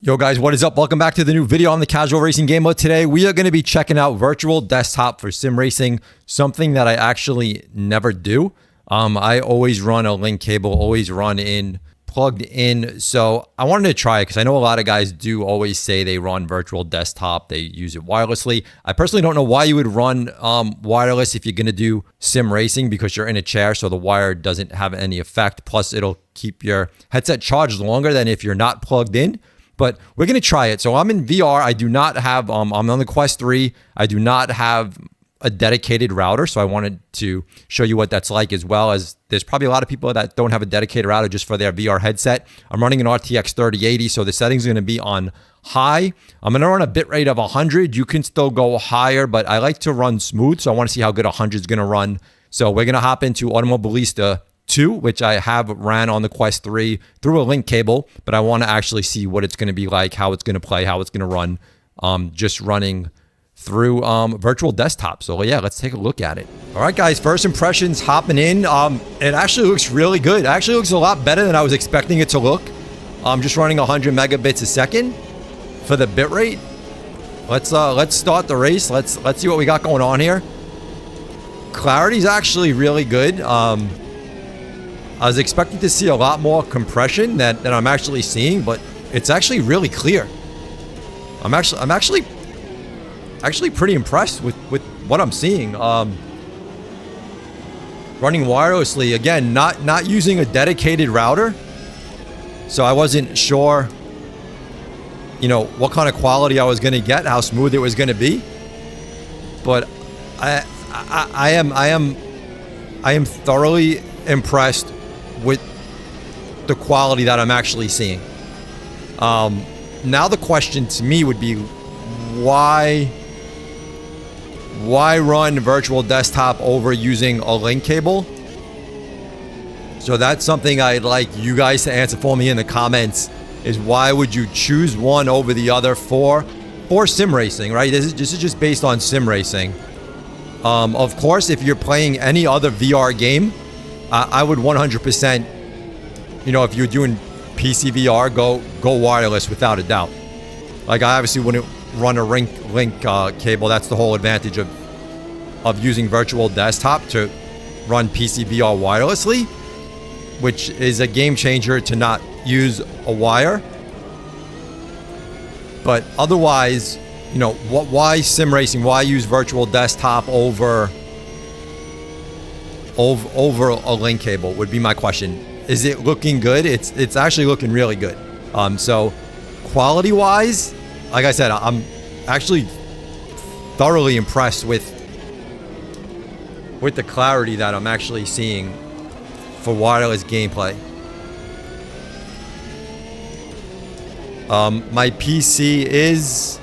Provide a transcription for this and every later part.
Yo guys, what is up? Welcome back to the new video on the Casual Racing Game Mode. Today we are going to be checking out virtual desktop for sim racing, something that I actually never do. I always run a link cable, always run in plugged in. So I wanted to try it because I know a lot of guys do always say they run virtual desktop, they use it wirelessly. I personally don't know why you would run wireless if you're going to do sim racing, because you're in a chair, so the wire doesn't have any effect. Plus it'll keep your headset charged longer than if you're not plugged in. But we're going to try it. So I'm in VR. I do not have, I'm on the Quest 3. I do not have a dedicated router. So I wanted to show you what that's like, as well as there's probably a lot of people that don't have a dedicated router just for their VR headset. I'm running an RTX 3080. So the settings are going to be on high. I'm going to run a bitrate of 100. You can still go higher, but I like to run smooth. So I want to see how good 100 is going to run. So we're going to hop into Automobilista 2, which I have ran on the Quest 3 through a link cable, but I want to actually see what it's going to be like, how it's going to play, how it's going to run, just running through virtual desktop. So yeah, let's take a look at it. All right, guys, first impressions hopping in. It actually looks really good. It actually looks a lot better than I was expecting it to look. Just running 100 megabits a second for the bitrate. Let's start the race. Let's see what we got going on here. Clarity's actually really good. I was expecting to see a lot more compression than I'm actually seeing, but it's actually really clear. I'm actually pretty impressed with what I'm seeing. Running wirelessly, again, not using a dedicated router, so I wasn't sure, what kind of quality I was going to get, how smooth it was going to be. But I am thoroughly impressed with the quality that I'm actually seeing. Now the question to me would be, why run virtual desktop over using a link cable? So that's something I'd like you guys to answer for me in the comments, is why would you choose one over the other for sim racing, right? This is just based on sim racing. Of course, if you're playing any other VR game, I would 100%, if you're doing PC VR, go wireless without a doubt. Like, I obviously wouldn't run a link cable. That's the whole advantage of using virtual desktop, to run PC VR wirelessly, which is a game changer to not use a wire. But otherwise, why sim racing? Why use virtual desktop over a link cable would be my question. Is it looking good? It's actually looking really good. So quality wise, like I said, I'm actually thoroughly impressed with the clarity that I'm actually seeing for wireless gameplay. My PC is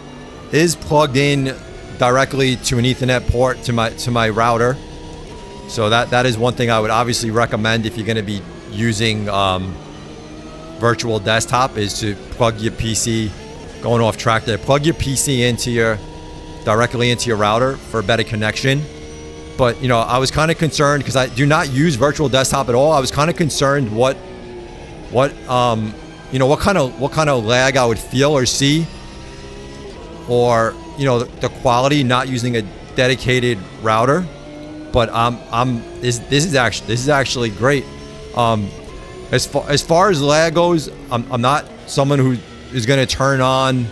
plugged in directly to an Ethernet port to my router. So that is one thing I would obviously recommend if you're going to be using virtual desktop, is to plug your PC, going off track there, plug your PC directly into your router for a better connection. But I was kind of concerned, because I do not use virtual desktop at all. I was kind of concerned what kind of lag I would feel or see, or the quality not using a dedicated router. But this is actually great. As far as lag goes, I'm not someone who is going to turn on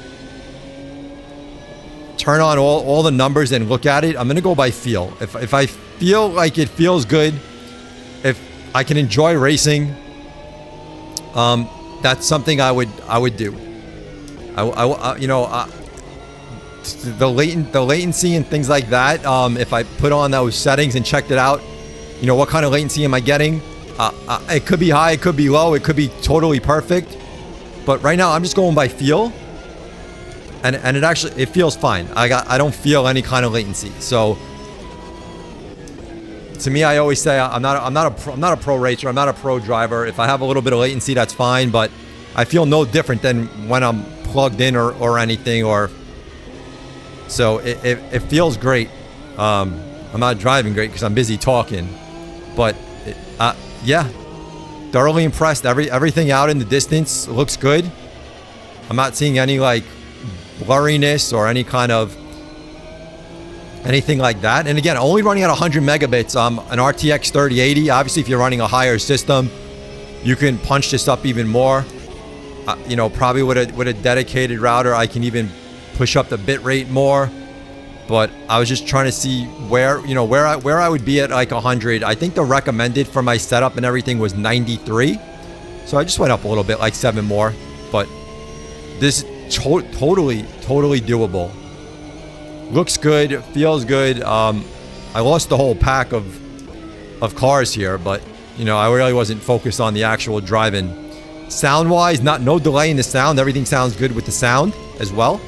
all the numbers and look at it. I'm going to go by feel. If I feel like it feels good, if I can enjoy racing, that's something I would do. The latency and things like that, if I put on those settings and checked it out, what kind of latency am I getting? It could be high, it could be low, it could be totally perfect. But right now I'm just going by feel, and it feels fine. I don't feel any kind of latency. So to me, I always say I'm not a pro racer, I'm not a pro driver. If I have a little bit of latency, that's fine, but I feel no different than when I'm plugged in or anything. So it feels great. I'm not driving great because I'm busy talking, but yeah, thoroughly impressed. Everything out in the distance looks good. I'm not seeing any like blurriness or any kind of anything like that. And again, only running at 100 megabits. An RTX 3080. Obviously, if you're running a higher system, you can punch this up even more. You know, probably with a dedicated router, I can even push up the bit rate more. But I was just trying to see where I would be at like 100. I think the recommended for my setup and everything was 93. So I just went up a little bit, like 7 more. But this is totally doable. Looks good, feels good. I lost the whole pack of cars here, but you know, I really wasn't focused on the actual driving. Sound-wise, no delay in the sound. Everything sounds good with the sound as well.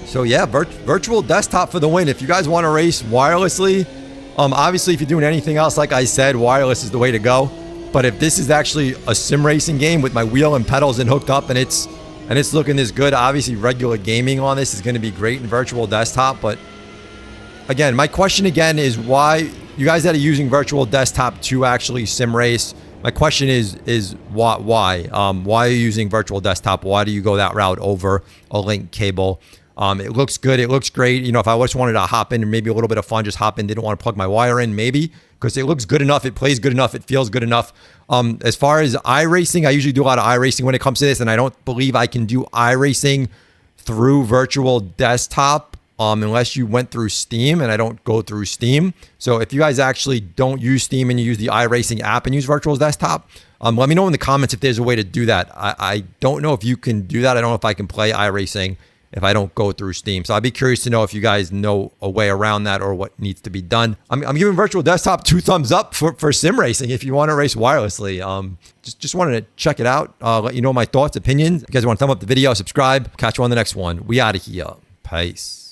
So yeah, virtual desktop for the win. If you guys want to race wirelessly, obviously if you're doing anything else, like I said, wireless is the way to go. But if this is actually a sim racing game with my wheel and pedals and hooked up and it's looking this good, obviously regular gaming on this is going to be great in virtual desktop. But again, my question again is why you guys that are using virtual desktop to actually sim race, my question is why? Why are you using virtual desktop? Why do you go that route over a link cable? It looks good. It looks great. You know, if I just wanted to hop in and maybe a little bit of fun, just hop in, didn't want to plug my wire in, maybe, because it looks good enough. It plays good enough. It feels good enough. As far as iRacing, I usually do a lot of iRacing when it comes to this, and I don't believe I can do iRacing through virtual desktop unless you went through Steam, and I don't go through Steam. So if you guys actually don't use Steam and you use the iRacing app and use virtual desktop, let me know in the comments if there's a way to do that. I don't know if you can do that. I don't know if I can play iRacing if I don't go through Steam. So I'd be curious to know if you guys know a way around that or what needs to be done. I'm giving virtual desktop 2 thumbs up for sim racing if you want to race wirelessly. Just wanted to check it out, let you know my thoughts, opinions. If you guys want to thumb up the video, subscribe. Catch you on the next one. We out of here. Peace.